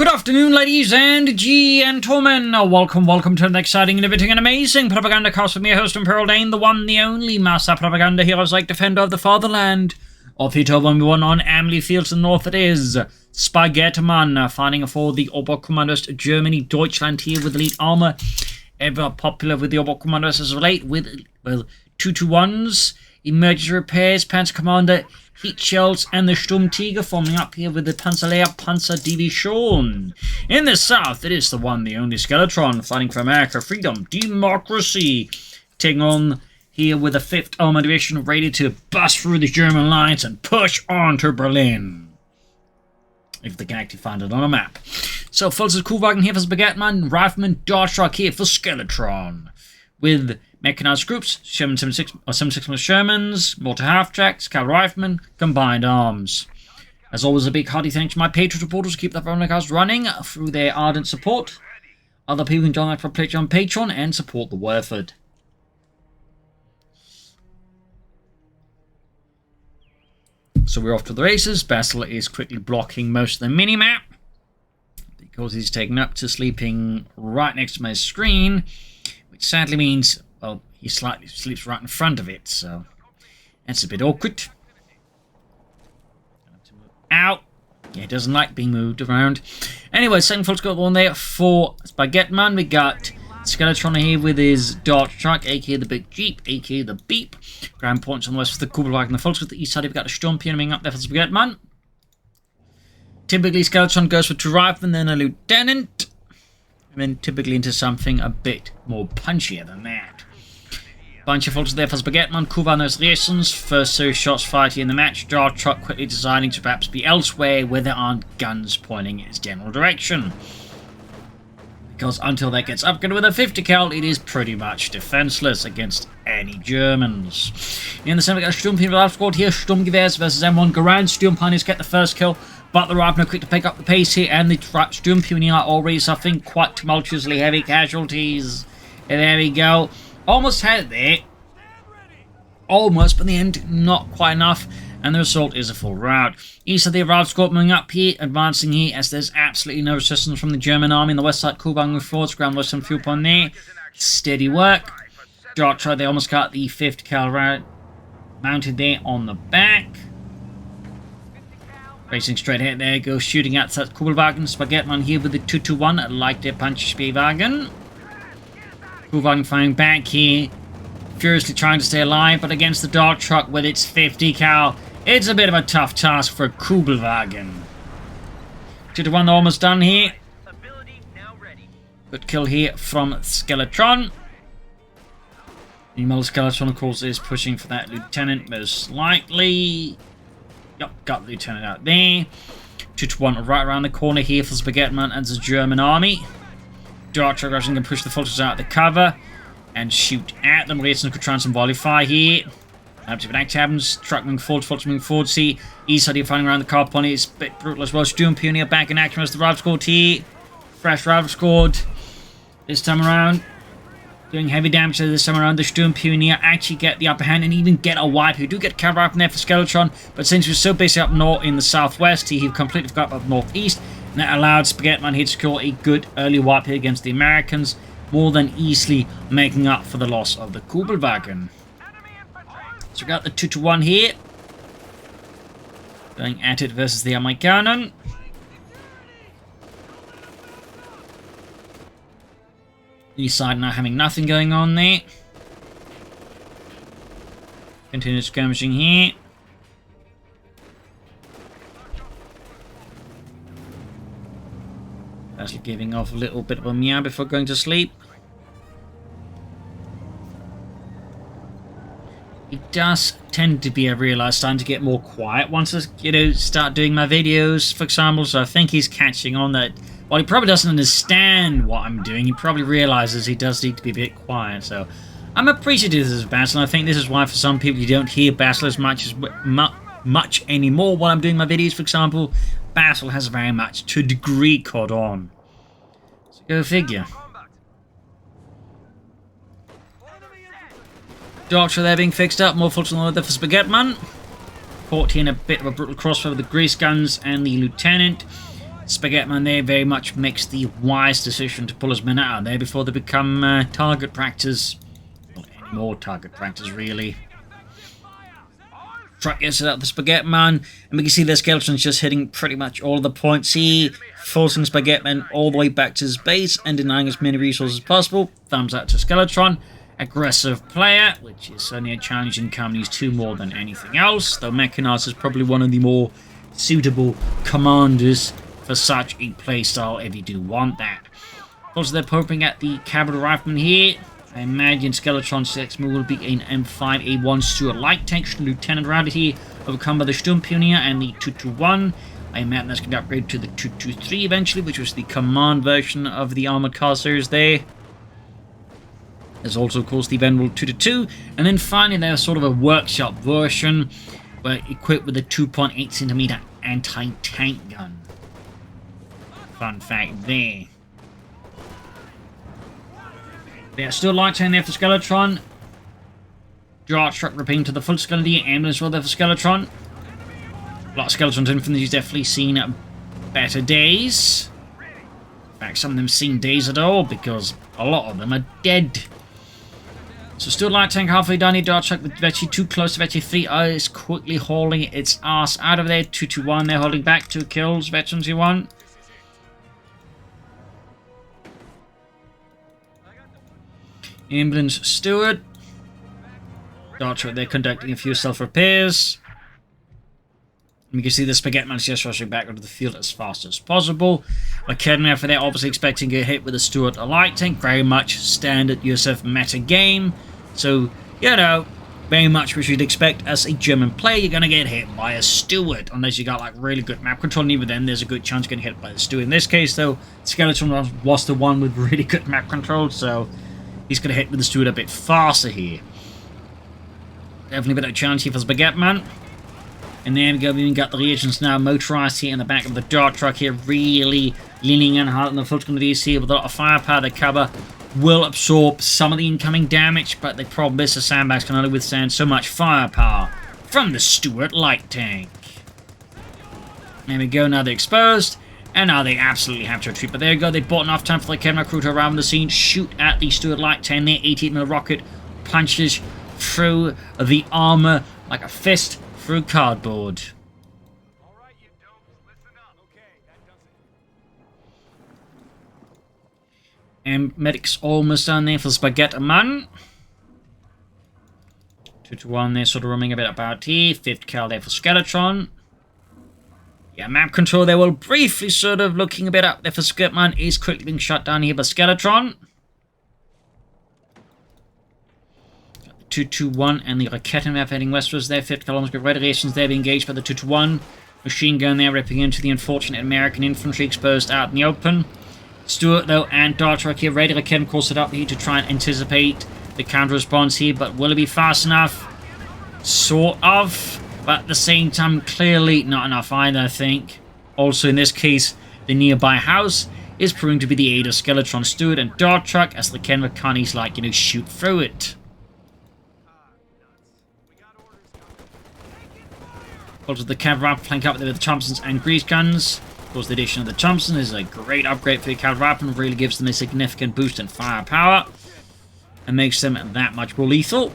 Good afternoon, ladies and gentlemen. Welcome to an exciting, innovating, and amazing Propagandacast with me, host Imperial Dane, the one, the only master propaganda heroes like defender of the fatherland. Of Hito 1v1 on Amilly Fields in the north, it is Spaget fighting for the Oberkommandist Germany, Deutschland here with Elite Armour. Ever popular with the Oberkommandist as of late with, well, 2-2-1s, emergency repairs, Panzer Commander, heat shells, and the Sturmtiger forming up here with the Panzerlehr Panzer Division. In the south, it is the one, the only Skeletron fighting for America, freedom, democracy, taking on here with the 5th Armored Division ready to bust through the German lines and push on to Berlin. If they can actually find it on a map. So, Fields' Kuhwagen here for Spaget, Rifleman, Dodge Truck here for Skeletron. With mechanized groups, Sherman 76 Shermans, mortar half-tracks, cavalry riflemen, combined arms. As always, a big hearty thanks to my Patriot supporters who keep the Propagandacast running through their ardent support. Other people can join that for a pledge on Patreon and support the Werford. So we're off to the races. Basil is quickly blocking most of the mini-map because he's taken up to sleeping right next to my screen, which sadly means, well, he slightly sleeps right in front of it, so that's a bit awkward. Ow! Yeah, he doesn't like being moved around. Anyway, second full got one there for Spagetman. We got Skeletron here with his Dodge Truck, aka the Big Jeep, aka the Beep. Ground points on the west for the Kugelwagen. The Volks with the east side, we've got a Sturmpion up there for Spagetman. Typically, Skeletron goes for 2 riflemen, then a lieutenant. And then typically into something a bit more punchier than that. Bunch of Volks there for Spagetman. Kuvanos Reasons. First series shots fired here in the match. Dodge Truck quickly deciding to perhaps be elsewhere where there aren't guns pointing in its general direction. Because until that gets upgraded with a 50 cal, it is pretty much defenseless against any Germans. In the center, we got a Sturmpion life squad here. Sturmgewehrs versus M1 Garand. Sturmpioneers get the first kill, but the Riflemen are quick to pick up the pace here, and the Sturmpioneer are already suffering quite tumultuously heavy casualties. And there we go. Almost had it there. Almost, but in the end, not quite enough. And the result is a full rout. East of the arrived squad moving up here, advancing here as there's absolutely no resistance from the German army. On the west side, Kuhwagen with forwards, ground lost some fuel upon there. Steady work. Dart try, they almost got the 5th cal route mounted there on the back. Racing straight ahead there, goes shooting at that Kugelwagen. Spagetman here with the 2-2-1, like their punch Spielwagen. Kuhwagen firing back here, furiously trying to stay alive, but against the Dart Truck with its 50 cal. It's a bit of a tough task for Kugelwagen. 2-1, they're almost done here. Good kill here from Skeletron. Meanwhile, Skeletron, of course, is pushing for that lieutenant most likely. Yep, got the lieutenant out there. 2-1 right around the corner here for Spagetman and the German army. Dart Truck rushing can push the forces out of the cover and shoot at them. Racing could try some volley fire here. If an act happens, truck moving forward, see east side here fighting around the car pony. It's a bit brutal as well. Sturmpioneer back in action as the rival squad here. Fresh rival squad. This time around, doing heavy damage this time around. The Sturmpioneer actually get the upper hand and even get a wipe. You do get cavalry from there for Skeletron, but since we're so based up north in the southwest, he completely forgot about northeast, and that allowed Spagetman here to score a good early wipe here against the Americans, more than easily making up for the loss of the Kugelwagen. So we got the 2-1 here. Going at it versus the Amerikaner. East side now having nothing going on there. Continue skirmishing here. That's giving off a little bit of a meow before going to sleep. It does tend to be, I realise, starting to get more quiet once I, start doing my videos, for example. So I think he's catching on that. While he probably doesn't understand what I'm doing, he probably realises he does need to be a bit quiet. So I'm appreciative of this Basil. I think this is why for some people you don't hear Basil as much anymore while I'm doing my videos. For example, Basil has very much to a degree caught on. So go figure. Doctor there being fixed up, more full on the for Spagetman. Caught here in a bit of a brutal crossfire with the grease guns and the lieutenant. Spaget Man there very much makes the wise decision to pull his men out of there before they become target practice. Well, any more target practice, really. Truck gets it out the Spaget Man, and we can see the Skeleton's just hitting pretty much all of the points here, forcing Spaget Man all the way back to his base and denying as many resources as possible. Thumbs out to Skeletron. Aggressive player, which is certainly a challenge in Companies 2 more than anything else, though Mechanized is probably one of the more suitable commanders for such a playstyle if you do want that. Also, they're poking at the Cavalry Rifleman here. I imagine Skeletron's next move will be an M5A1 Stuart Light Tank Lieutenant Router here, overcome by the Sturmpionier and the 221. I imagine that's going to upgrade to the 223 eventually, which was the command version of the armored casters there. There's also, of course, the Venerable 222, and then finally there's sort of a workshop version, where equipped with a 2.8cm anti-tank gun. Fun fact there. There's still light tank there for Skeletron. Dart truck repeating to the full skeleton, ambulance well there for Skeletron. A lot of Skeletron's infantry's definitely seen better days. In fact, some of them seen days at all, because a lot of them are dead. So still light tank halfway down here, dart truck with Vetchi too close to Vetchi 3 is quickly hauling its ass out of there. 221 they're holding back, 2 kills, Veterans you won. Ambulance Steward. Dart truck they're conducting a few self-repairs. You can see the Spaget Man is just rushing back onto the field as fast as possible. Academy for there, obviously expecting to get hit with a Stuart a light tank. Very much standard USF meta game. So, you know, very much what you'd expect as a German player. You're going to get hit by a Stuart. Unless you got like really good map control. And even then, there's a good chance you're going to get hit by the Stuart. In this case, though, Skeletron was the one with really good map control. So, he's going to hit with the Stuart a bit faster here. Definitely a bit of a chance here for Spaget Man. And there we go, we've got the reagents now motorized here in the back of the dart truck here, really leaning in hard on the full screen of these here with a lot of firepower. The cover will absorb some of the incoming damage, but the problem is the sandbags can only withstand so much firepower from the Stuart light tank. There we go, now they're exposed, and now they absolutely have to retreat. But there you go, they bought enough time for the camera crew to arrive on the scene, shoot at the Stuart light tank. Their 88mm rocket punches through the armor like a fist through cardboard. All right, you dopes, listen up. Okay, that does it. And medics almost down there for Spaget Man. 2-1 there, sort of roaming a bit about here. 5th cal there for Skeletron. Yeah, map control there will briefly sort of looking a bit up there for Spaget Man. Is quickly being shut down here by Skeletron. 2-1 and the Raketen heading westwards there. 5th kilometers with radiations there being engaged by the 2-1. Machine gun there ripping into the unfortunate American infantry exposed out in the open. Stuart though and dart truck here ready Raketen course it up here to try and anticipate the counter response here, but will it be fast enough? Sort of, but at the same time clearly not enough either, I think. Also in this case the nearby house is proving to be the aid of Skeletron, Stuart and dart truck as the Kenra cannies like, you know, shoot through it. Also, the cavalry flank up there with the Thompsons and grease guns. Of course, the addition of the Thompson is a great upgrade for the cavalry and really gives them a significant boost in firepower and makes them that much more lethal.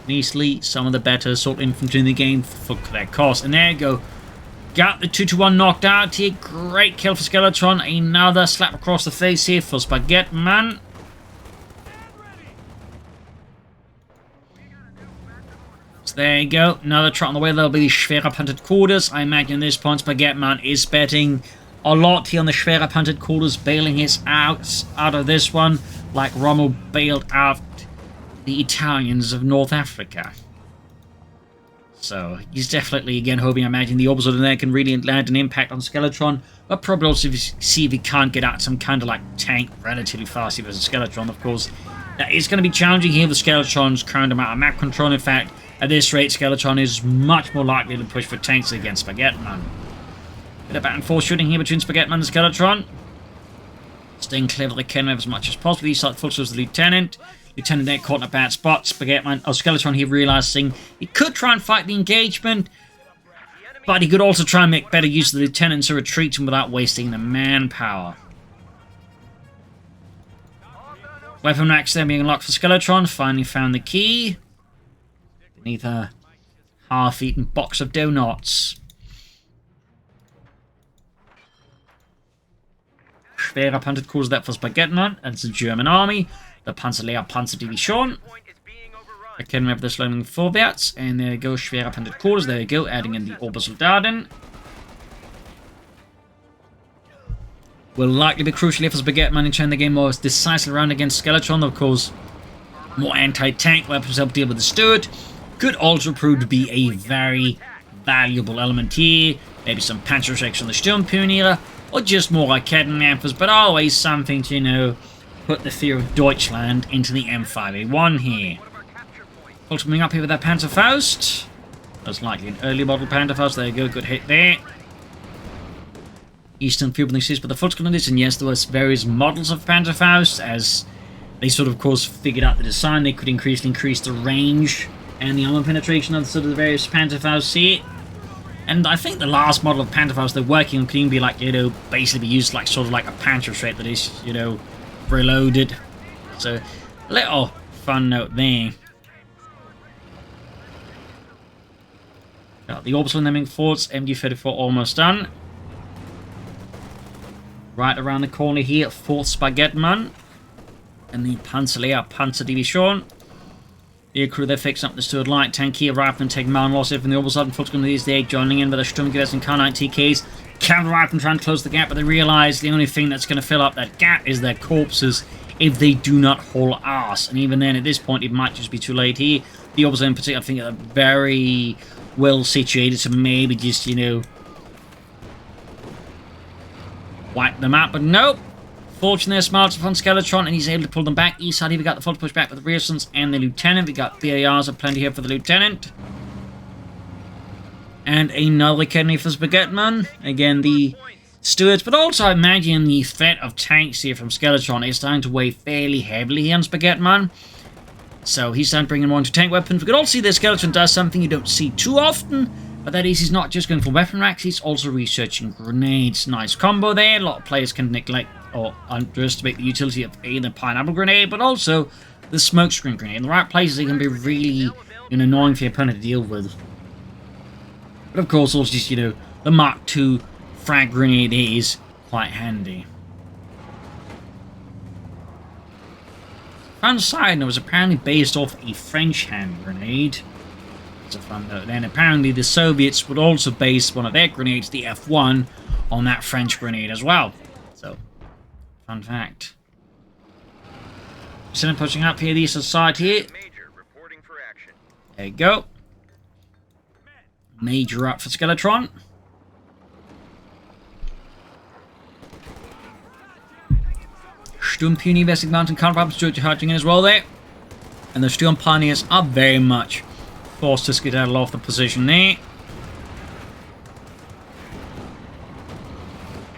Easily, some of the better assault infantry in the game for their cost. And there you go. Got the 2-1 knocked out here. Great kill for Skeletron. Another slap across the face here for Spaget Man. There you go, another truck on the way. There'll be the schwerer punted quarters. I imagine at this point Spaget Man is betting a lot here on the schwerer punted quarters, bailing his out of this one like Rommel bailed out the Italians of North Africa. So he's definitely again hoping, I imagine, the opposite of that can really land an impact on Skeletron, but probably also see if he can't get out some kind of like tank relatively fast here versus Skeletron. Of course, that is going to be challenging here with Skeletron's current amount of map control. In fact, at this rate, Skeletron is much more likely to push for tanks against Spaget Man. Bit of back and forth shooting here between Spaget Man and Skeletron. Staying clear of the Kenrev as much as possible. He's like full as the Lieutenant. Lieutenant there caught in a bad spot. Spaget Man, Skeletron here realizing he could try and fight the engagement. But he could also try and make better use of the lieutenants who are retreating without wasting the manpower. Weapon racks then being unlocked for Skeletron. Finally found the key. Beneath a half-eaten box of donuts. Schwerer Panzerkorps that for Spagetman. That's the German army. The Panzerlehr Panzerdivision. I can remember the slowing vorwärts. And there we go, Schwerer Panzerkorps. There we go, adding in the Obersoldaten. Will likely be crucial if Spagetman in turn the game more decisive round against Skeletron. Of course, more anti-tank weapons help deal with the Stewart. Could also prove to be a very valuable element here. Maybe some Panzerschrecks on the Sturmpioniere, or just more Raketenwerfers, but always something to, you know, put the fear of Deutschland into the M5A1 here. Also coming up here with that Panzerfaust. Most likely an early model Panzerfaust. There you go, good hit there. Eastern Field building series, but the Volkskolonist, and yes, there was various models of Panzerfaust, as they sort of, course, figured out the design. They could increase the range and the armor penetration of sort of the various Panzerfausts here. And I think the last model of Panzerfaust they're working on can even be like, you know, basically be used like sort of like a Panzerschreck that is, you know, reloaded. So, little fun note there. Got the orbital naming forts, MD-34 almost done. Right around the corner here, 4th Spagetman. And the Panzerlehr Panzerdivision. The crew they're fixing up the Stuart Light Tank here, Rifleman taking man loss from the Obersoldaten Volkskolonist there, joining in with the Sturmgewehrs and K9 TKs. Cavalry Rifleman trying to close the gap, but they realise the only thing that's going to fill up that gap is their corpses if they do not haul ass. And even then, at this point, it might just be too late here. The Obersoldaten in particular, I think, are very well situated to maybe just, you know, wipe them out, but nope. Fortune there smiles upon Skeletron, and he's able to pull them back. East side here, we got the full push back with the Reasons and the Lieutenant. We got BARs of plenty here for the Lieutenant. And another kidney for Spagetman. Again, the Stewards, but also I imagine the threat of tanks here from Skeletron is starting to weigh fairly heavily here on Spagetman. So he's starting to bring in more into tank weapons. We could also see that Skeletron does something you don't see too often, but that is, he's not just going for weapon racks, he's also researching grenades. Nice combo there. A lot of players can neglect or underestimate the utility of the pineapple grenade, but also the smokescreen grenade. In the right places, they can be really annoying for your opponent to deal with. But of course, also just, you know, the Mark II frag grenade is quite handy. Fun side note, was apparently based off a French hand grenade. It's a fun note. And apparently the Soviets would also base one of their grenades, the F1, on that French grenade as well. So, fun fact. Instead of pushing up here, the eastern side here. There you go. Major up for Skeletron. Sturmpionier investing mountain counterpumps charging in as well there. And the Sturm Pioneers are very much forced to skedaddle off the position there.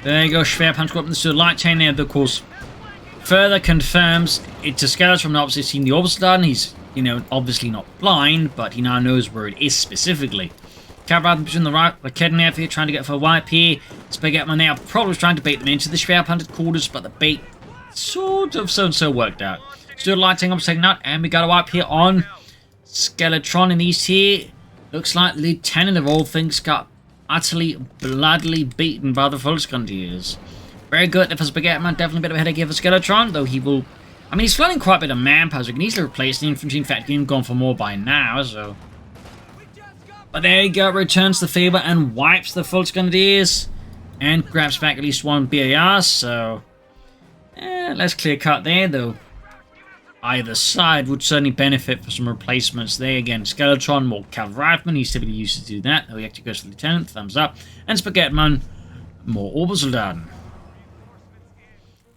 There you go, Schwerpanzer up in the Stuart Light Chain there, of course. Further confirms it's a Skeletron, obviously seen the Obersoldaten. He's, you know, obviously not blind, but he now knows where it is specifically. Cavalry between the right, the Kednev here trying to get for a wipe here. Spagetman now probably trying to bait them into the Schwerpanzer quarters, but the bait sort of so worked out. Stuart Light Tank up taking out, and we got a wipe here on Skeletron in these here. Looks like the Lieutenant of all things got utterly bloodily beaten by the Volksgrenadiers. Very good for Spagetman, definitely a bit of a headache here for Skeletron, though he will... I mean, he's flooding quite a bit of manpower, so he can easily replace the infantry. In fact, he's gone for more by now, so... But there you go, returns the favor and wipes the Volksgrenadiers. And grabs back at least one BAR, so... less clear cut there, though. Either side would certainly benefit for some replacements there. Again, Skeletron, more cavalry rifleman. He's typically used to do that. Though he actually goes to the Lieutenant. Thumbs up. And Spagetman, more Obersoldaten.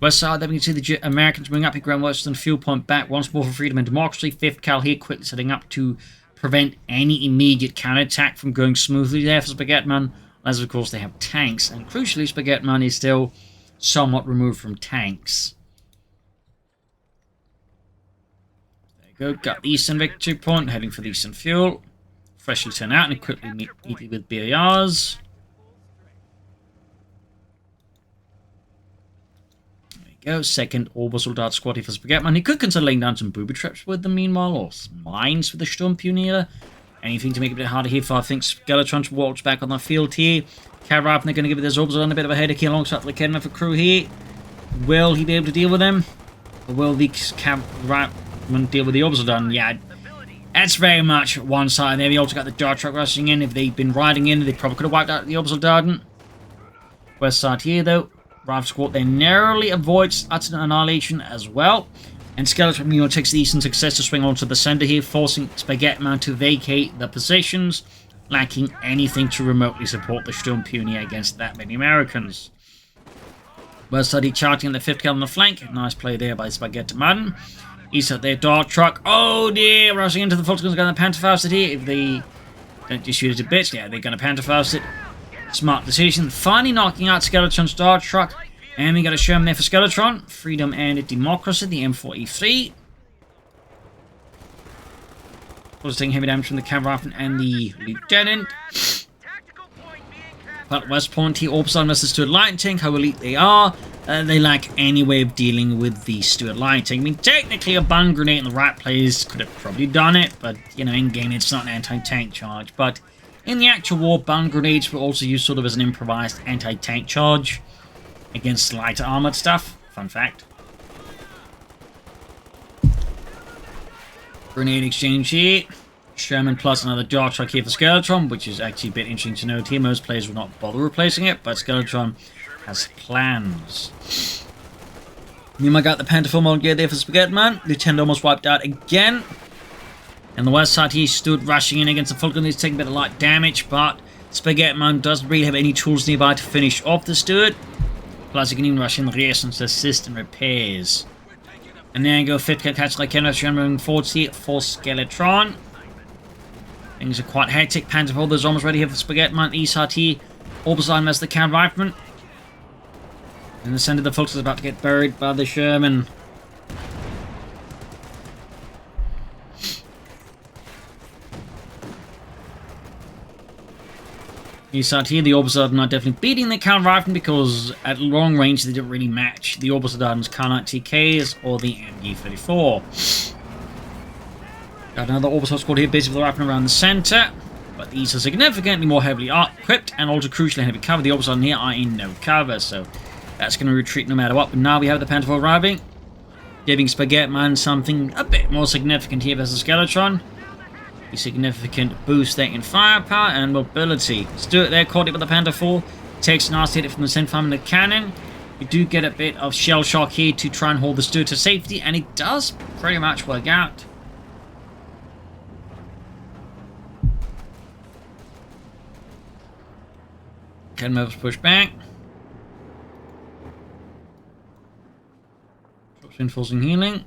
West side, there we can see the Americans bring up here. Grand Western Fuel Point back once more for freedom and democracy. 5th Cal here quickly setting up to prevent any immediate counterattack from going smoothly there for Spagetman. As of course they have tanks. And crucially, Spagetman is still somewhat removed from tanks. Go, got the Eastern Victory Point, heading for the Eastern Fuel. freshly sent out and equipped immediately with BARs. There we go. Second orbital dart squad here for Spagetman. He could consider laying down some booby traps with them meanwhile, or some mines with the Sturmpionier. Anything to make it a bit harder here for, I think, Skeletron to walk back on the field here. Cav, they're going to give it this orbital a bit of a headache here alongside the Kedma for crew here. Will he be able to deal with them? Or will the Cav deal with the orbital? Yeah, that's very much one side there. We also got the dart truck rushing in. If they'd been riding in, they probably could have wiped out the orbital Dardan. West side here, though. Rival squad there narrowly avoids utter annihilation as well. And Skeletron takes the Eastern success to swing onto the center here, forcing Spagetman to vacate the positions, lacking anything to remotely support the Sturmpionier against that many Americans. West side charging in the 5th cal on the flank. Nice play there by Spagetman. East side there, dart truck. Oh dear, rushing into the Fulton's going to Panterfaust it here. If they don't just shoot it to bits, yeah, they're going to Panterfaust it. Smart decision. Finally knocking out Skeletron's dart truck. And we got a Sherman there for Skeletron. Freedom and Democracy, the M4E3. Also taking heavy damage from the Cav and the Lieutenant. But West Point here, Orbside versus Stuart Light Tank, how elite they are. They lack any way of dealing with the Stuart Light Tank. I mean, technically a bun grenade in the right place could have probably done it, but, you know, in game it's not an anti-tank charge. But in the actual war, bun grenades were also used sort of as an improvised anti-tank charge against lighter armored stuff. Fun fact. Grenade exchange here. Sherman plus another dart truck here for Skeletron, which is actually a bit interesting to note here. Most players will not bother replacing it, but Skeletron has plans. Meanwhile, got the Panther model gear there for Spagetman. Lieutenant almost wiped out again. And the west side here stood rushing in against the Falcon. He's taking a bit of light damage, but Spagetman doesn't really have any tools nearby to finish off the Stuart. Plus, he can even rush in the rear to assist in repairs. And then go 5th catch like Kenneth Sherman forwards here for Skeletron. Things are quite hectic. Panther holders almost ready here for Spagetman. East side here. Orbison as the Cav Rifleman. In the center, the Fulton is about to get buried by the Sherman. East side here, the Orbison are definitely beating the Cav Rifleman because at long range they don't really match the Orbisodar's Carnite TKs or the MG34. Got another Orbital squad here, basically the Rifleman around the center. But these are significantly more heavily equipped and also crucially heavy cover. The Orbison here are in no cover, so that's going to retreat no matter what. But now we have the Panther arriving, giving Spagetman something a bit more significant here versus Skeletron. A significant boost there in firepower and mobility. Stuart there caught it with the Panther 4. Takes a nasty hit from the Senfarm and the cannon. We do get a bit of shell shock here to try and hold the Stuart to safety, and it does pretty much work out. Cannon moves push back. Drops reinforcing healing.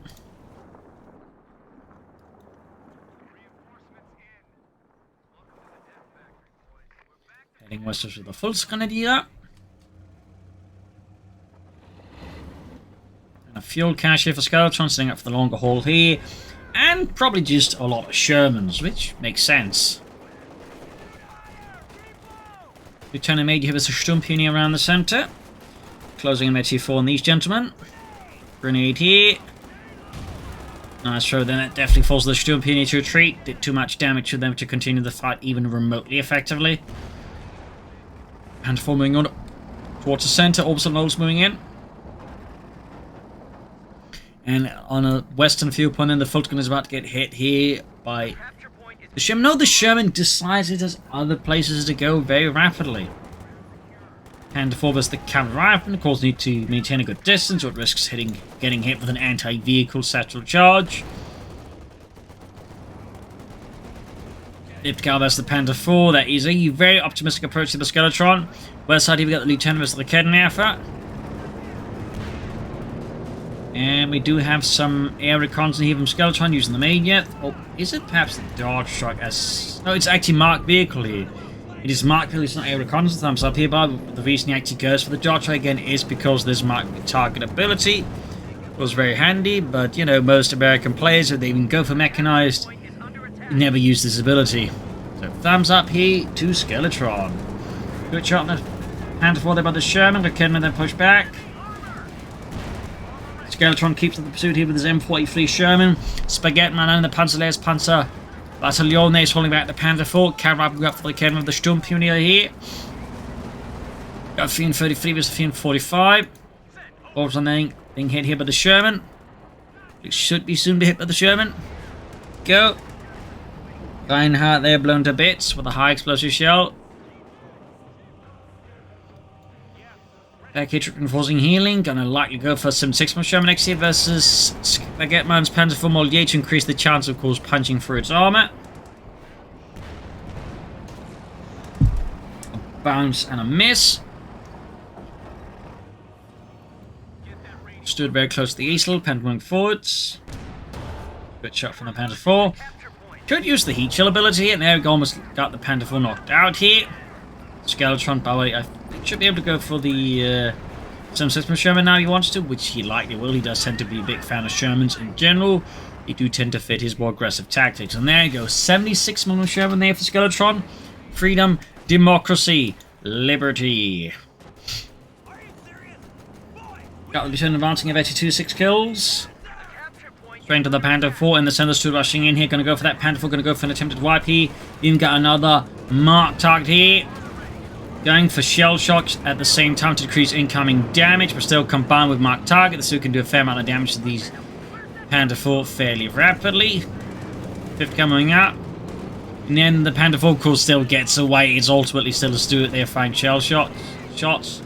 Heading westwards with the full Grenadier. And a fuel cache here for Skeletron, setting up for the longer haul here. And probably just a lot of Shermans, which makes sense. Lieutenant Major here with a Sturmpionier around the center. Closing in Met-4 on these gentlemen. Grenade here. Nice throw, then that definitely forces the Sturmpionier to retreat. Did too much damage to them to continue the fight even remotely effectively. And four moving on towards the center, Orbison Knowles moving in. And on a western viewpoint, then the Fulton is about to get hit here by the Sherman. No, the Sherman decides it has other places to go very rapidly. And to forward the Cav Rifleman, of course, need to maintain a good distance, or it risks getting hit with an anti-vehicle satchel charge. Ipcal versus the Panther 4, that is a very optimistic approach to the Skeletron. West side here we got the Lieutenant versus the Kednafer. And we do have some air reconnaissance here from Skeletron using the main yet. Or is it perhaps the Dodge Truck as... No, it's actually marked vehicle here. It is marked vehicle, it's not air reconnaissance. Thumbs up here, but the reason he actually goes for the Dodge Truck again is because there's marked target ability. It was very handy, but you know, most American players, if they even go for mechanized, never use this ability. So thumbs up here to Skeletron. Good shot on the Panther 4 there by the Sherman. The Kidman then push back. Skeletron keeps up the pursuit here with his M43 Sherman. Spaget Man and the Panzerlehr's Panzer Battalion is holding back the Panther 4. Wrapping up for the Kidman of the Sturmpioneer here. Got Fiend 33 versus Fiend 45. Also being hit here by the Sherman. It should be soon be hit by the Sherman. Go. Reinhardt there blown to bits with a high explosive shell. Package reinforcing healing. Gonna likely go for some 6-man Sherman next here versus Baguetteman's Panzer 4 Mollier to increase the chance of course punching through its armor. A bounce and a miss. Stood very close to the easel, pendulum forwards. Good shot from the Panther 4. Could use the heat chill ability, and there we go, almost got the Panther 4 knocked out here. Skeletron, by the way, I think should be able to go for the some 6-man Sherman now he wants to, which he likely will. He does tend to be a big fan of Shermans in general. They do tend to fit his more aggressive tactics. And there you go, 76mm Sherman there for Skeletron. Freedom, democracy, liberty. Got the Lieutenant advancing of 82, 6 kills. Strength of the Panther 4 and the Senders 2 rushing in here. Going to go for that Panther 4. Going to go for an attempted wipe here. Even got another mark target here. Going for shell shocks at the same time to decrease incoming damage. But still combined with mark target. The 2 can do a fair amount of damage to these Panther 4 fairly rapidly. 5th coming up. And then the Panther 4 of course still gets away. It's ultimately still a Stuart there. Find shell shots.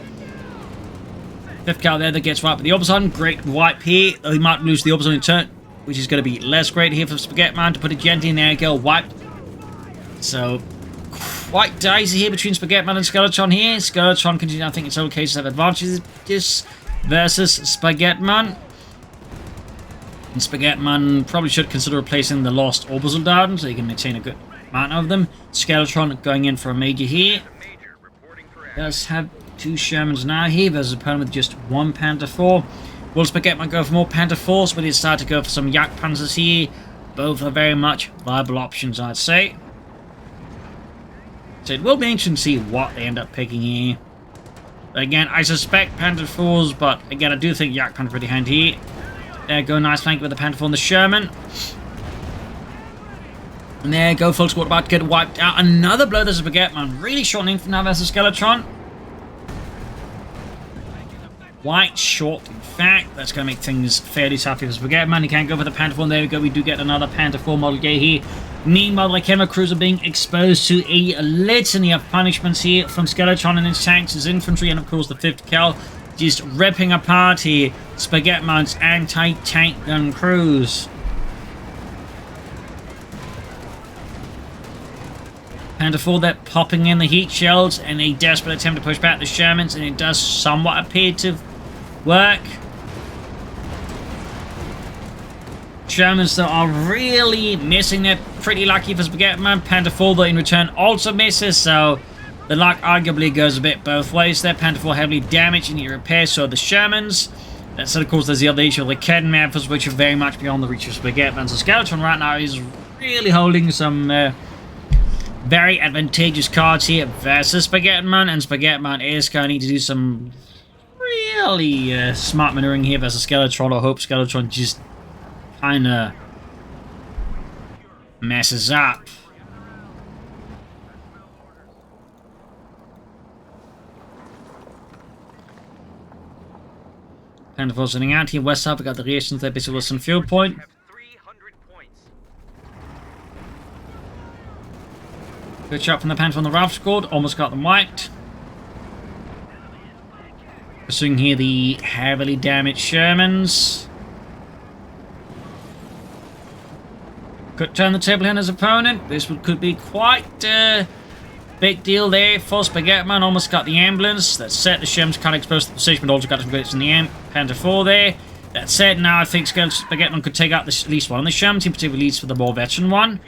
5th cal there that gets wiped with the Orbison. Great wipe here. He might lose the Orbison in turn, which is going to be less great here for Spaget Man to put it gently in there. Go wiped. So quite dicey here between Spaget Man and Skeletron here. Skeletron continues. I think it's okay to have advantages versus Spaget Man. And Spaget Man probably should consider replacing the lost Orbital Darden so he can maintain a good amount of them. Skeletron going in for a major here. Does have 2 Shermans now here versus opponent with just 1 Panther 4. Will Spaget Man go for more Panther 4s, but he decided to go for some Yak Panzers here. Both are very much viable options, I'd say. So it will be interesting to see what they end up picking here. Again, I suspect Panther 4s, but again, I do think Yak Panzer pretty handy here. There you go, nice flank with the Panther 4 and the Sherman. And there you go, folks, what about to get wiped out. Another blow to Spaget Man. Really short in for now versus Skeletron. Quite short, in fact. That's going to make things fairly tough for Spaget Man. He can't go for the Panther 4. There we go. We do get another Panther 4 model here. Meanwhile, the Chemo Cruiser being exposed to a litany of punishments here from Skeletron and his tanks, his infantry, and of course the 5th cal. Just ripping apart here Spaget Man's anti-tank gun crews. Panther 4 there popping in the heat shells in a desperate attempt to push back the Shermans, and it does somewhat appear to work. Shermans though are really missing. They're pretty lucky for Spaget Man. Panther 4 though in return also misses, so the luck arguably goes a bit both ways there. Panther 4 heavily damaged and need repair, so the Shermans. That said, of course, there's the other issue of the Kedden Memphis, which are very much beyond the reach of Spaget Man. So Skeletron right now is really holding some very advantageous cards here versus Spaget Man, and Spaget Man is going to need to do some really smart maneuvering here versus Skeletron. I hope Skeletron just kind of messes up. Panther 4 sitting out here. West side, we got the reactions there, basically Wilson field point. Good shot from the Panther on the Ralph scored. Almost got them wiped. Pursuing here the heavily damaged Shermans. Could turn the table on his opponent. This could be quite a big deal there for Spaget Man. Almost got the ambulance. That said, the Shermans can't expose the position, but also got some glitches in the Panther 4 there. That said, now I think Spaget Man could take out at least one of the Shermans. He particularly leads for the more veteran one.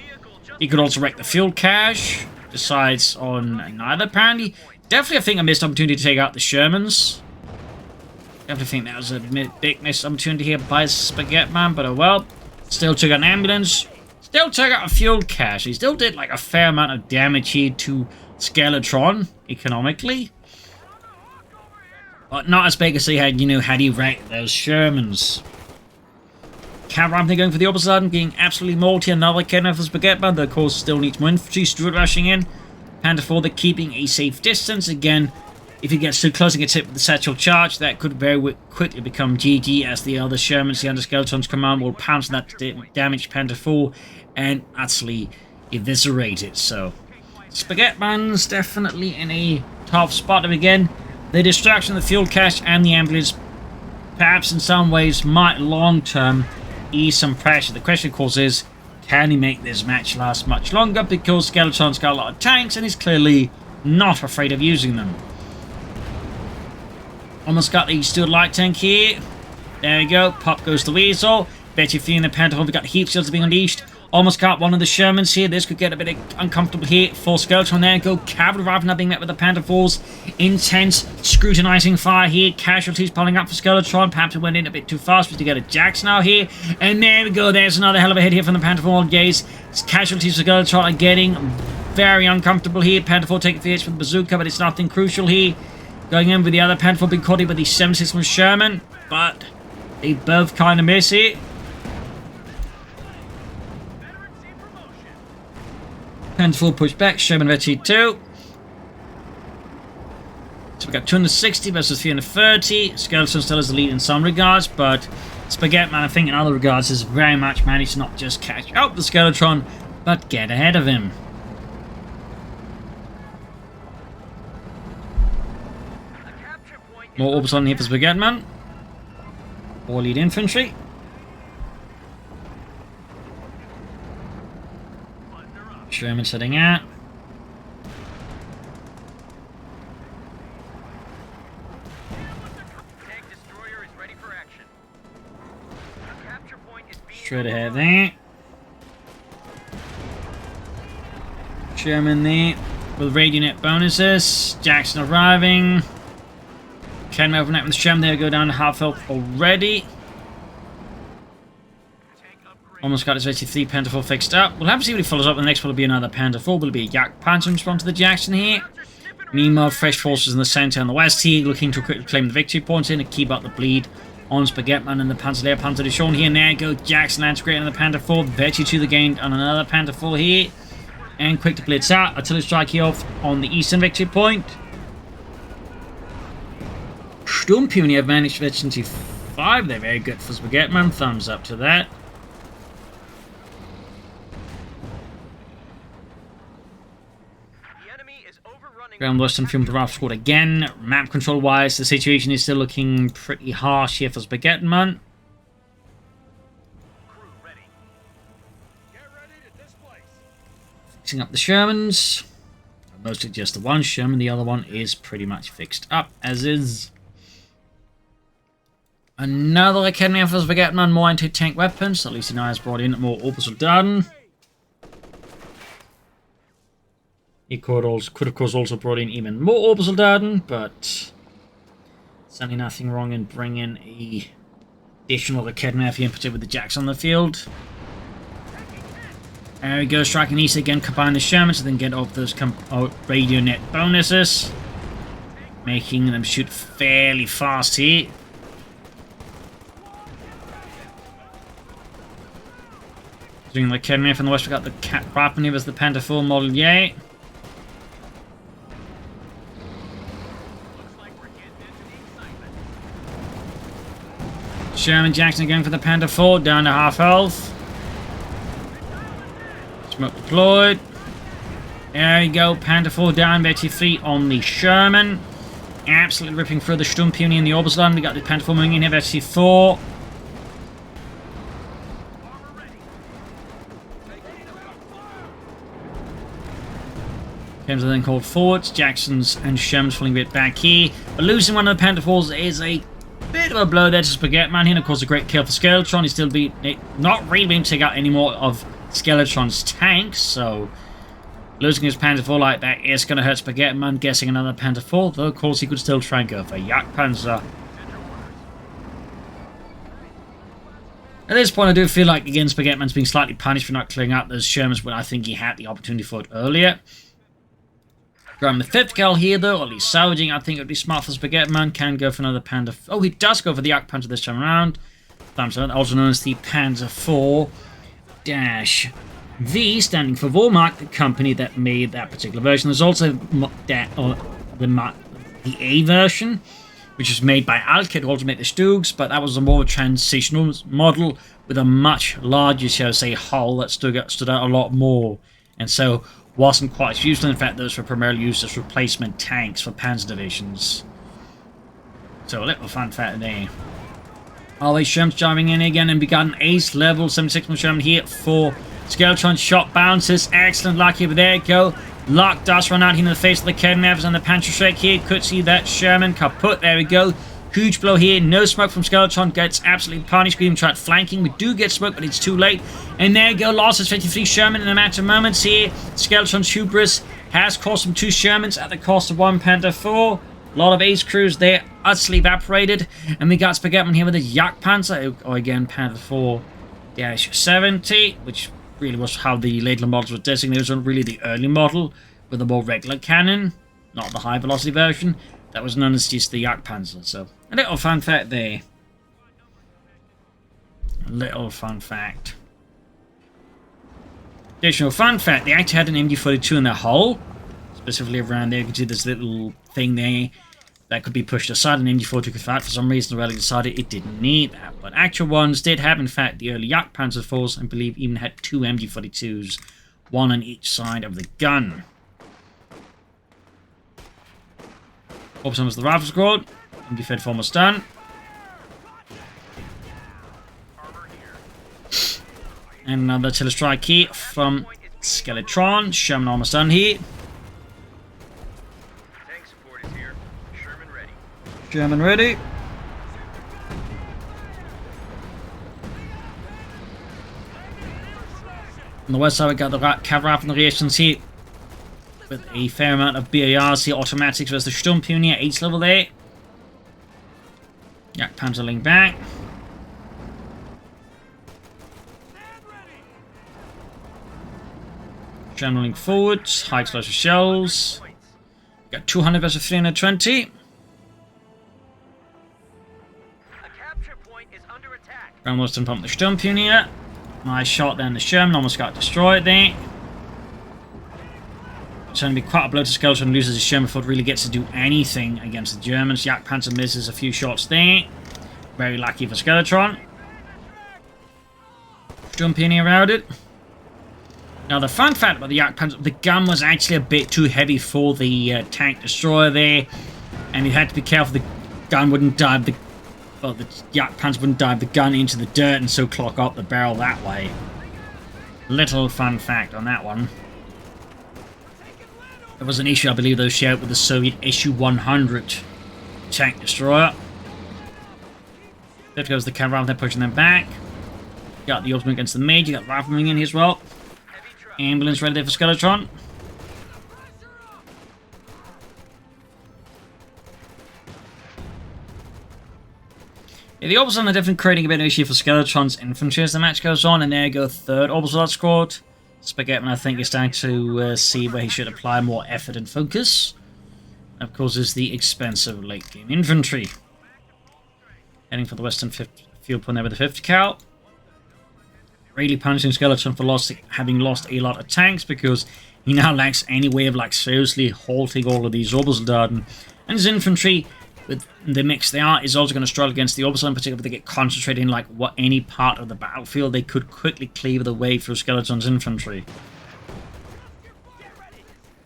He could also wreck the fuel cache. Decides on neither, apparently. Definitely, I think, a missed opportunity to take out the Shermans. Definitely think that was a big missed opportunity here by Spaget Man, but oh well. Still took an ambulance. Still took out a fuel cache. He still did like a fair amount of damage here to Skeletron, economically. But not as big as he had, you know, had he wrecked those Shermans. Cavalry going for the opposite side and getting absolutely multi. Another cannon for Spaget Man, though of course still needs more infantry. Stuart rushing in. Panther 4, they're keeping a safe distance. Again, if he gets too close and gets hit with the satchel charge, that could very quickly become GG, as the other Shermans, the under Skeleton's command, will pounce on that damaged Panther 4 and utterly eviscerate it. So, Spaget Man's definitely in a tough spot. And again, the distraction of the fuel cache and the ambulance, perhaps in some ways, might long-term ease some pressure. The question, of course, is, can he make this match last much longer? Because Skeletron's got a lot of tanks and he's clearly not afraid of using them. Almost got the Stuart light tank here. There we go. Pop goes the Weasel. Bet you feeling the Panther. We've got heat shields being unleashed. Almost got one of the Shermans here. This could get a bit uncomfortable here for Skeletron. There go. Cavalry arriving, now being met with the Panther 4s. Intense, scrutinizing fire here. Casualties piling up for Skeletron. Perhaps it went in a bit too fast. We to get a Jax now here. And there we go. There's another hell of a hit here from the Panther 4 gaze. Casualties for Skeletron are getting very uncomfortable here. Panther 4 taking the hits with the bazooka, but it's nothing crucial here. Going in with the other Panther 4 being caught here by the 76 from Sherman. But they both kind of miss it. Panther 4 push back, Sherman Veggie 2. So we got 260 versus 330. Skeleton still is the lead in some regards, but Spaget Man, I think in other regards, has very much managed to not just catch up with Skeletron, but get ahead of him. More orbs on here for Spaget Man. Or lead infantry. Sherman setting out. Straight ahead there. Sherman there with radionet bonuses. Jackson arriving. Can overnight with Sherman there, go down to half health already. Almost got his 83 Panther 4 fixed up. We'll have to see what he follows up. The next one will be another Panther 4. Will it be a Yak Panther in response to the Jackson here? Meanwhile, fresh forces in the center and the west here, looking to quickly claim the victory points in to keep up the bleed on Spaget Man and the Panzer Panther Deshawn here. And there go Jackson lands great on the Panther 4. Veggie to the gain on another Panther 4 here. And quick to blitz out. Artillery strike here off on the eastern victory point. Sturmpionier have managed to fetch into 5. They're very good for Spaget Man. Thumbs up to that. Ground Western Film Draft scored again. Map control wise, the situation is still looking pretty harsh here for Spaget Man. Fixing up the Shermans. Mostly just the one Sherman, the other one is pretty much fixed up, as is. Another Academy for Spaget Man, more anti-tank weapons. At least he now has brought in more Orbital Darden. He could of course also brought in even more Orbital Darden, but certainly nothing wrong in bringing a additional Academy in particular with the Jacks on the field. There we go, striking east again, combine the Shermans and then get off those radio net bonuses, making them shoot fairly fast here. Doing the Academy from the west, we got the Craftsman here as the Panther 4 model, yay. Sherman Jackson going for the Panther 4, down to half health. Smoke deployed. There you go, Panther 4 down, Betty Fleet on the Sherman. Absolutely ripping through the Sturmpionier in the Oberstland. We got the Panther 4 moving in here, Betty 4. Games are then called forwards. Jackson's and Sherman's falling a bit back here. But losing one of the Panther 4s is a bit of a blow there to Spaget Man here. And of course, a great kill for Skeletron. He's still not really being able to take out any more of Skeletron's tanks. So, losing his Panther 4 like that is going to hurt Spaget Man. Guessing another Panther 4. Though, of course, he could still try and go for Yak Panzer. At this point, I do feel like, again, Spagetman's being slightly punished for not clearing out those Shermans when I think he had the opportunity for it earlier. Grabbing the 5th cal here, though, or at least salvaging. I think it would be smart for Spagetman. Can go for another Panda. Oh, he does go for the Yak Panther this time around. Also known as the Panzer IV-V, standing for Vormark, the company that made that particular version. There's also the A version, which was made by Alkit, who also made the Stoogs, but that was a more transitional model with a much larger, shall I say, hull that stood out a lot more, and so wasn't quite as useful. In fact, those were primarily used as replacement tanks for Panzer divisions. So a little fun fact there. Always Shermans driving in again, and we got an ace level 76 Sherman here for Skeletron. Shot bounces, excellent luck here, but there you go. Luck does run out here in the face of the kidnappers, and the Panzer Shrek here could see that Sherman kaput. There we go. Huge blow here. No smoke from Skeletron. Gets absolutely punished. We even tried flanking. We do get smoke, but it's too late. And there you go. Losses 53 Sherman in a matter of moments here. Skeletron's hubris has cost him 2 Shermans at the cost of 1 Panther IV. A lot of ace crews there utterly evaporated. And we got Spagetman here with his Yak Panzer. Or again, Panther IV-70, which really was how the later models were designated. It was really the early model with a more regular cannon, not the high velocity version. That was known as just the Yak Panzer. So a little fun fact there. A little fun fact. Additional fun fact, they actually had an MG42 in their hull. Specifically around there, you can see this little thing there that could be pushed aside. An MG42 could fight. For some reason, the Relic decided it didn't need that. But actual ones did have, in fact, the early Yak Panzer IVs, I believe even had 2 MG42s, one on each side of the gun. Opposite was the Rifle Squad. MG-34 almost done. And another Telestrike here from Skeletron. Sherman almost done here. Tank support is here. Sherman ready. Sherman ready. On the west side, we got the cavalry from the reactions here, with a fair amount of BARs here. Automatics versus the Sturmpioneer, 8th level there. Yak Panzer laying back. Channeling forwards, high explosive shells. We got 200 versus 320. A capture point is under attack. Almost done pump the Sturmpioneer. Nice shot there in the Sherman, almost got destroyed there. It's going to be quite a blow to Skeleton, loses his Sherman before it really gets to do anything against the Germans. Yak Panzer misses a few shots there. Very lucky for Skeletron. Sturmpioneer routed. Now the fun fact about the Yak Panzer, the gun was actually a bit too heavy for the tank destroyer there. And you had to be careful the gun wouldn't dive the... Well, the Yak Panzer wouldn't dive the gun into the dirt and so clock up the barrel that way. Little fun fact on that one. There was an issue, I believe, though, shared with the Soviet Issue-100 tank destroyer. There goes the cavalry, they're pushing them back. Got the ultimate against the Major, got the riflemen in here as well. Ambulance ready there for Skeletron. Yeah, the Orbitals are definitely creating a bit of issue for Skeletron's infantry as the match goes on, and there you go, 3rd Orbital squad. Spagetman, I think, is starting to see where he should apply more effort and focus. And of course, is the expensive late-game infantry. Heading for the western field point there with the 50 cal. Really punishing Skeleton for having lost a lot of tanks, because he now lacks any way of seriously halting all of these Orbital Darden. And his infantry, with the mix they are, is also going to struggle against the Orbital, in particular if they get concentrated in any part of the battlefield. They could quickly cleave the way through Skeleton's infantry.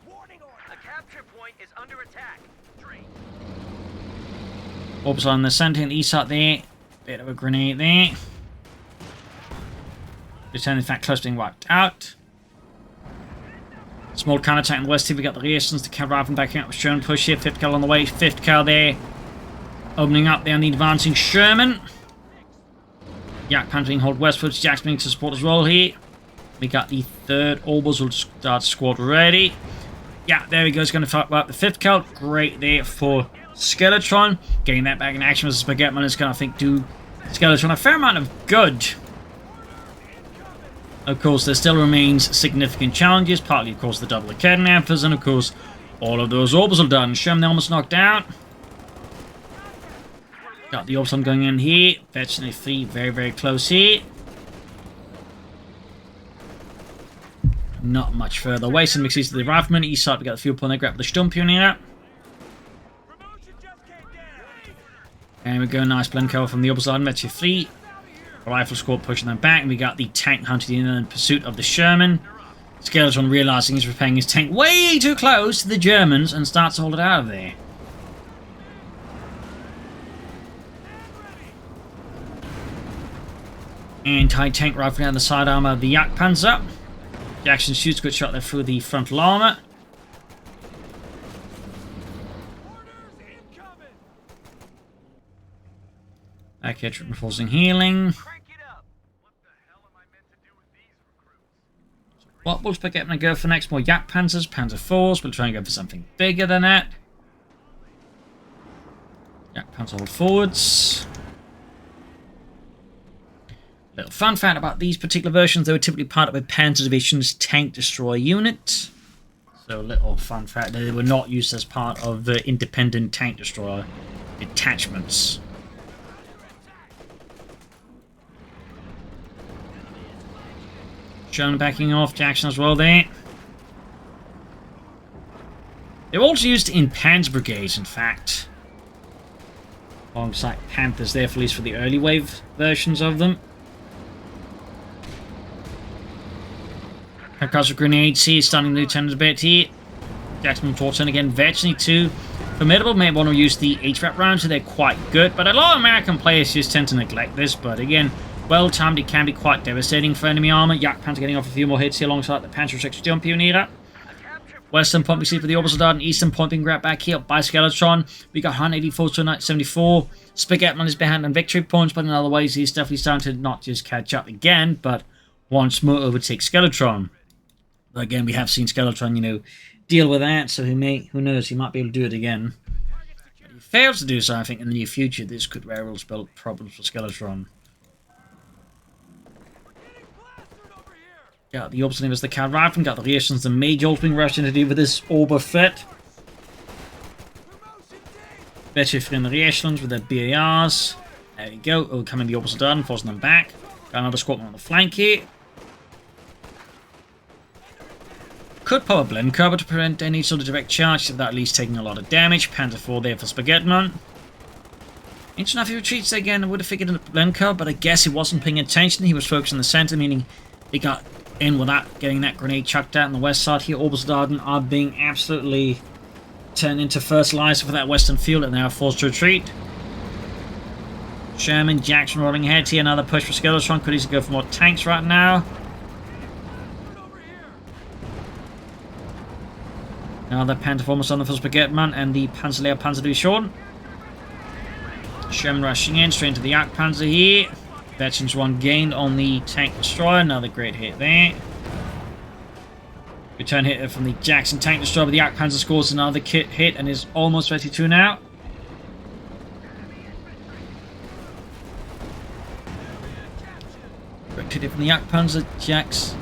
A capture point is under attack. Orbital on the center and the east side there. Bit of a grenade there. Return, in fact, close to being wiped out. Small counterattack in the west here. We got the reactions, the cavalry backing up with Sherman push here. 5th cal on the way, 5th cal there. Opening up there on the advancing Sherman. Yak Panzer being hold westwards. Jack's being to support as well here. We got the 3rd Orbital squad ready. Yeah, there he goes. Going to fight up the 5th cal. Great there for Skeletron. Getting that back in action with Spagetman is going to, I think, do Skeletron a fair amount of good. Of course, there still remains significant challenges, partly, of course, the double kidnappers, and, of course, all of those orbital done. Sherman almost knocked out. Got the orbital going in here. Veteran 3 very, very close here. Not much further away. Some mixes to the rifleman. East side, we got the fuel point there. Grab the Sturmpioneer. And we go. Nice blend cover from the opposite side. Metro 3. Rifle squad pushing them back. And we got the tank hunting in pursuit of the Sherman. Skeletron realizing he's repairing his tank way too close to the Germans and starts to hold it out of there. Anti-tank rifle down the side armor of the Jagdpanzer. Jackson shoots, good shot there through the frontal armor. Back here, reinforcing healing. What will Spaget going to go for next? More Jagdpanzers, Panzer IVs. We'll try and go for something bigger than that. Jagdpanzer hold forwards. Little fun fact about these particular versions, they were typically part of a Panzer Division's tank destroyer unit. So a little fun fact, they were not used as part of the independent tank destroyer detachments. Sherman backing off, Jackson as well there. They were also used in Panzer brigades, in fact. Alongside Panthers there, at least for the early wave versions of them. Percussive grenades here, stunning Lieutenant a bit here. Jackson Torton again, virtually too formidable. May want to use the HVAC rounds, so they're quite good. But a lot of American players just tend to neglect this. But again, well timed, it can be quite devastating for enemy armor. Jagdpanzer getting off a few more hits here alongside the Panzer VI Sturmpioneer. Western point we see for the orbital dart, and eastern point being grabbed back here by Skeletron. We got 184 to 174. Spagetman is behind on victory points, but in other ways he's definitely starting to not just catch up again, but once more overtake Skeletron. But again, we have seen Skeletron, you know, deal with that, so who knows, he might be able to do it again. If he fails to do so, I think in the near future, this could very well spell problems for Skeletron. Got the opposite as the Cav Rifle, got the reactions, the major ultimate rushing to do with this Orber Fit. Better in the reactions with their BARs. There we go. Oh, coming the opposite done, forcing them back. Got another squadron on the flank here. Could pop a blend cover to prevent any sort of direct charge, without at least taking a lot of damage. Panzer IV there for Spagetman. Interesting enough, he retreats again. I would have figured in a blend cover, but I guess he wasn't paying attention. He was focused on the center, meaning he got in without getting that grenade chucked out on the west side here. Orbital Darden are being absolutely turned into fertilizer for that western field, and they are forced to retreat. Sherman, Jackson rolling ahead here. Another push for Skeletron. Could easily go for more tanks right now. Now the Panther almost on the first Spagetman, and the Panzer Panzer Division. Sherman rushing in straight into the Jagdpanzer here. Veterans one gained on the tank destroyer. Another great hit there. Return hit from the Jackson tank destroyer, but the Jagdpanzer scores another hit and is almost ready to now. Great hit from the Jagdpanzer. Jax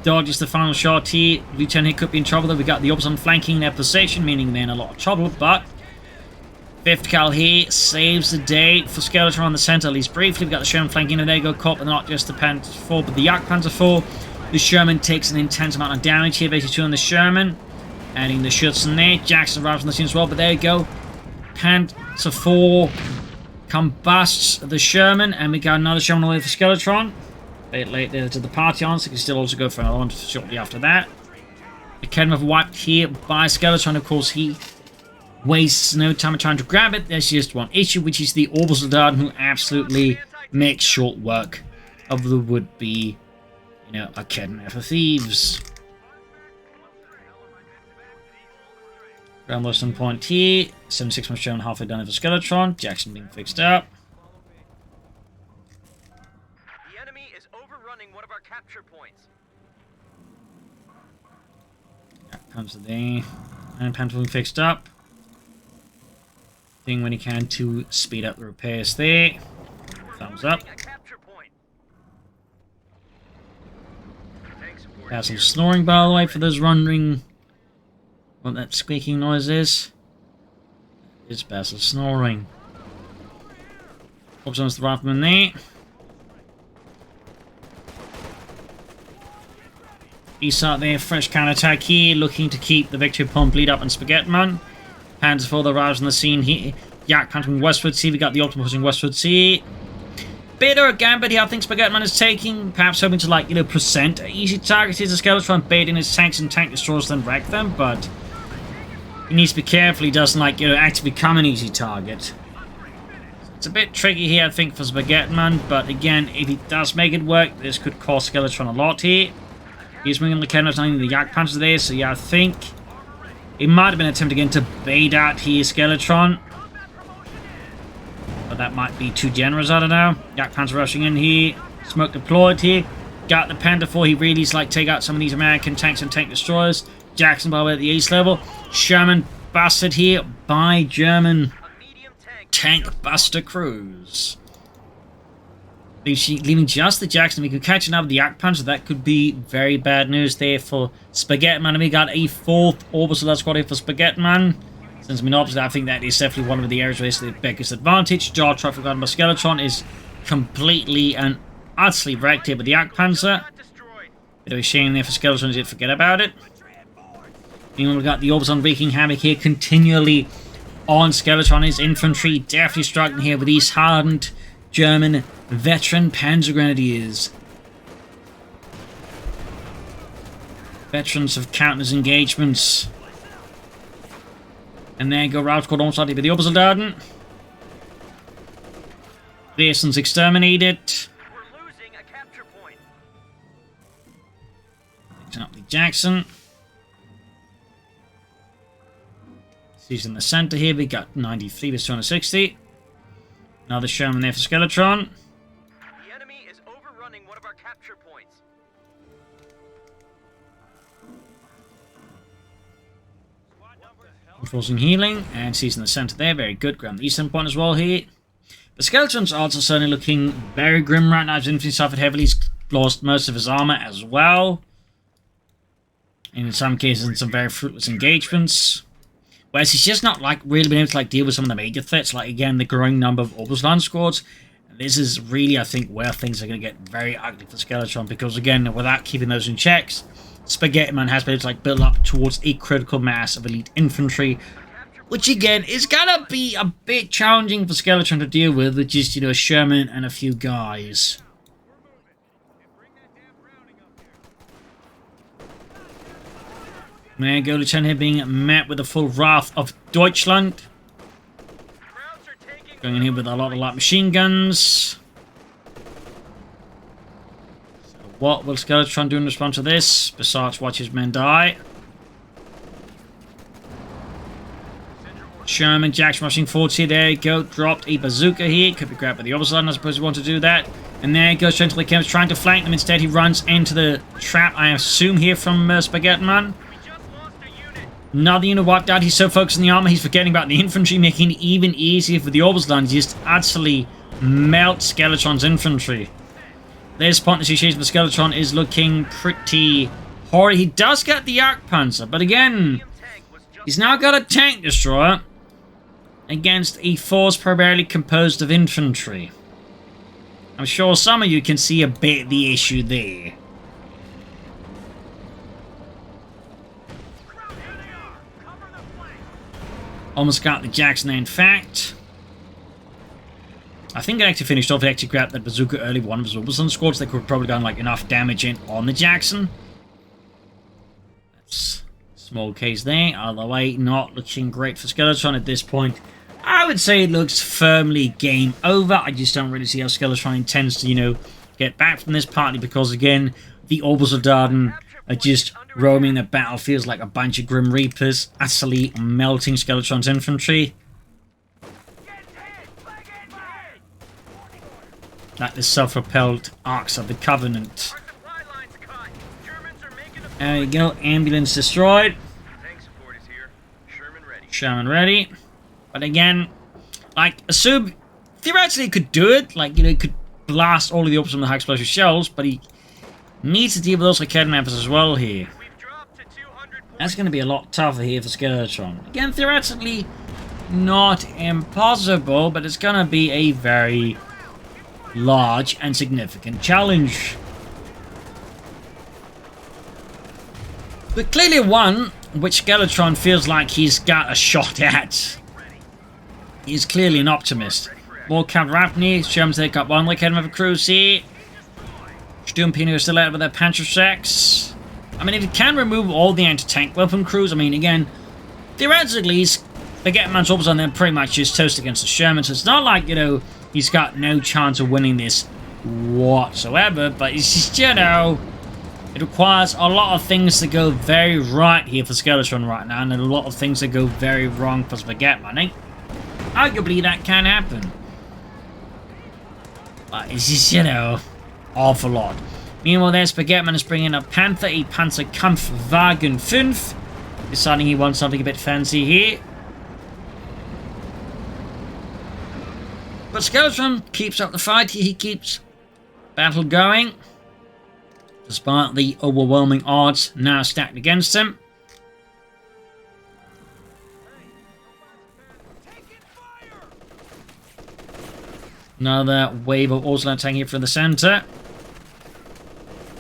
dodges the final shot here. Lieutenant hit could be in trouble, though. We got the Ops flanking their position, meaning they're in a lot of trouble, but 5th Cal here saves the day for Skeletron on the center, at least briefly. We've got the Sherman flanking, and there you go, caught, but not just the Panzer IV, but the Jagdpanzer IV. The Sherman takes an intense amount of damage here, basically on the Sherman. Adding the Schützen there. Jackson arrives on the scene as well, but there you go. Panzer IV combusts the Sherman, and we got another Sherman away for Skeletron. A bit late there to the party on, so he can still also go for another one shortly after that. The Kedmov wiped here by Skeletron, of course, he wastes no time trying to grab it. There's just one issue, which is the Orbital Darden, who absolutely makes short work of the would-be, you know, Academy for Thieves. Ground Western point here. 76 months shown, halfway done for Skeletron. Jackson being fixed up. The enemy is overrunning one of our capture points. Panzer there. And Panther being fixed up. Doing when he can to speed up the repairs there. Thumbs up. Got some snoring, by the way, for those wondering what that squeaking noise is. It's Basil snoring. Pops onto the rifleman there. East out there, fresh counter-attack here, looking to keep the victory pump lead up on Spaget Man. Panzers further arrives on the scene here. Yak punching westwards here, we got the Optimus pushing westwards here. Bit of a gambit here, I think Spaget Man is taking, perhaps hoping to, like, present easy targets here to Skeletron, baiting his tanks and tank destroyers, then wreck them, but he needs to be careful he doesn't, like, actually become an easy target. It's a bit tricky here, I think, for Spaget Man, but again, if he does make it work, this could cost Skeletron a lot here. He's bringing the cannons on the Yak Panzer there, so yeah, I think it might have been an attempt again to bait out here Skeletron. But that might be too generous, I don't know. Yak Panzer rushing in here. Smoke deployed here. Got the Panther 4. He really like take out some of these American tanks and tank destroyers. Jackson, by the way, at the ace level. Sherman busted here by German tank buster crews. Leaving just the Jackson. We could catch another the Yak Panzer. That could be very bad news there for Spaget Man. And we got a 4th orbital squad here for Spaget Man. Since I mean, obviously, I think that is definitely one of the areas where it's the biggest advantage. Jar Truck forgotten by Skeletron is completely and utterly wrecked here with the Yak Panzer. Bit of a shame there for Skeletron, he did forget about it. Meanwhile, we've got the Orbison wreaking havoc here continually on Skeletron. His infantry definitely struggling here with these hardened German veteran Panzer Grenadiers. Veterans of countless engagements. And there you go, route called almost with the Obersoldaten. Pearson's exterminated. We're losing a capture point. Picking up the Jackson. He's in the center here. We got 93 to 260. Another Sherman there for Skeletron. The enemy is overrunning one of our capture points. Enforcing healing, and he's in the center there. Very good. Grab the eastern point as well here. But Skeletron's also certainly looking very grim right now. His infantry suffered heavily. He's lost most of his armor as well. And in some cases, in some very fruitless engagements. Whereas he's just not like really been able to like deal with some of the major threats, like again the growing number of Orbison squads. This is really, I think, where things are going to get very ugly for Skeletron, because again, without keeping those in checks, Spaget Man has been able to like build up towards a critical mass of elite infantry, which again is gonna be a bit challenging for Skeletron to deal with just a Sherman and a few guys. There you go, Lieutenant here being met with the full wrath of Deutschland. Going in here with a lot of light machine guns. So what will Skeletron do in response to this, besides watch his men die? Sherman, Jackson rushing forward here. There you go, dropped a bazooka here. Could be grabbed by the other side, I suppose we want to do that. And there he goes, straight to the camps, trying to flank them. Instead, he runs into the trap, I assume, here from Spaget Man. Another unit wiped out. He's so focused on the armor, he's forgetting about the infantry, making it even easier for the Orbison to just absolutely melt Skeletron's infantry. This point the situation for Skeletron is looking pretty horrid. He does get the Yak Panzer, but again, he's now got a tank destroyer against a force primarily composed of infantry. I'm sure some of you can see a bit the issue there. Almost got the Jackson there, in fact. I think it actually finished off. They actually grabbed that bazooka early with one of his Orbison squads. They could have probably gotten like enough damage in on the Jackson. That's a small case there. Either way, not looking great for Skeletron at this point. I would say it looks firmly game over. I just don't really see how Skeletron intends to, get back from this, partly because, again, the Obersoldaten are just roaming the battlefields like a bunch of Grim Reapers, utterly melting Skeletron's infantry. Like the self-propelled Arks of the Covenant. There you go, ambulance destroyed. Sherman ready. But again, like, assume, theoretically he could do it. Like, he could blast all of the Orbison with high explosive shells, but he Needs to deal with those arcade maps as well here. We've dropped to 200 points. That's going to be a lot tougher here for Skeletron. Again, theoretically, not impossible, but it's going to be a very large and significant challenge. But clearly one which Skeletron feels like he's got a shot at. He's clearly an optimist. More Cavalry, Sherman's take up one like head of a cruise here. Stumpino is still out with their Panzerschrecks. I mean, if you can remove all the anti-tank weapon crews, I mean, again, theoretically, Baguette-Man's orders on them pretty much just toast against the Sherman, so it's not like, you know, he's got no chance of winning this whatsoever, but it's just, you know, it requires a lot of things to go very right here for Skeletron right now, and a lot of things that go very wrong for Baguette-Man. Arguably, that can happen. But it's just, you know, awful lot. Meanwhile, there's Baguette-Man is bringing up Panther, a Panzerkampfwagen 5. Deciding he wants something a bit fancy here. But Skeletron keeps up the fight. He keeps battle going. Despite the overwhelming odds now stacked against him. Another wave of Auto attacking here from the center.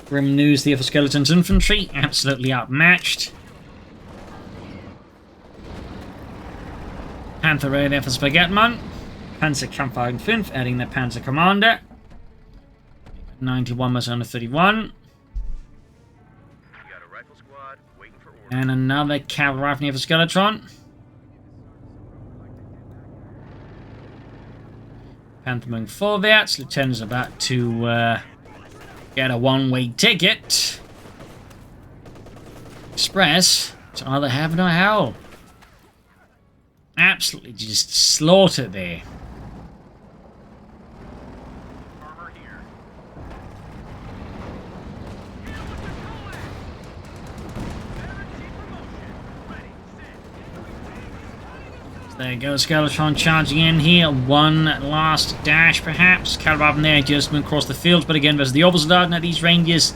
Grim news here for Skeleton's infantry. Absolutely outmatched. Panther Raid there for Baguette-Man. Panzerkampfwagen 5 adding their Panzer Commander. 91 versus 131. And another cavalry rifle here for Skeletron. Panther moving forwards. Lieutenant's about to get a one-way ticket. Express to either heaven or hell. Absolutely just slaughtered there. There you go, Skeletron charging in here. One last dash, perhaps. Cavalry there, just moving across the field. But again, there's the opposite at these ranges.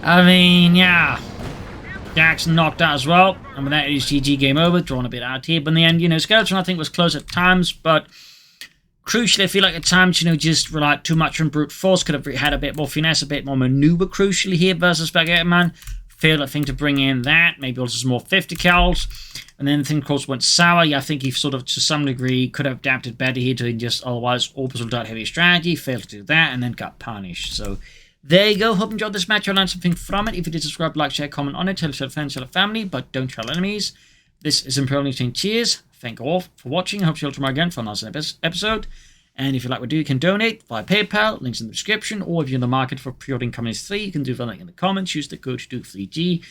I mean, yeah. Jackson knocked out as well. And with that, it is GG, game over. Drawn a bit out here. But in the end, you know, Skeletron, I think, was close at times. But crucially, I feel like at times, you know, just relied too much on brute force. Could have had a bit more finesse, a bit more maneuver, crucially, here versus Baguette-Man. Failed, I think, to bring in that. Maybe also some more 50 cals. And then the thing, of course, went sour. Yeah, I think he sort of, to some degree, could have adapted better here to just otherwise orbital dart heavy strategy. Failed to do that and then got punished. So there you go. Hope you enjoyed this match. I learned something from it. If you did, subscribe, like, share, comment on it. Tell your friends, tell your family, but don't tell enemies. This is Imperial Team. Cheers. Thank you all for watching. I hope you'll tomorrow again for another episode. And if you like what I do, you can donate via PayPal. Links in the description. Or if you're in the market for pre-ordering Companies 3, you can do that in the comments. Use the code Coh2 3G.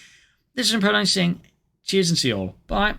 This is Imperial saying cheers and see you all. Bye.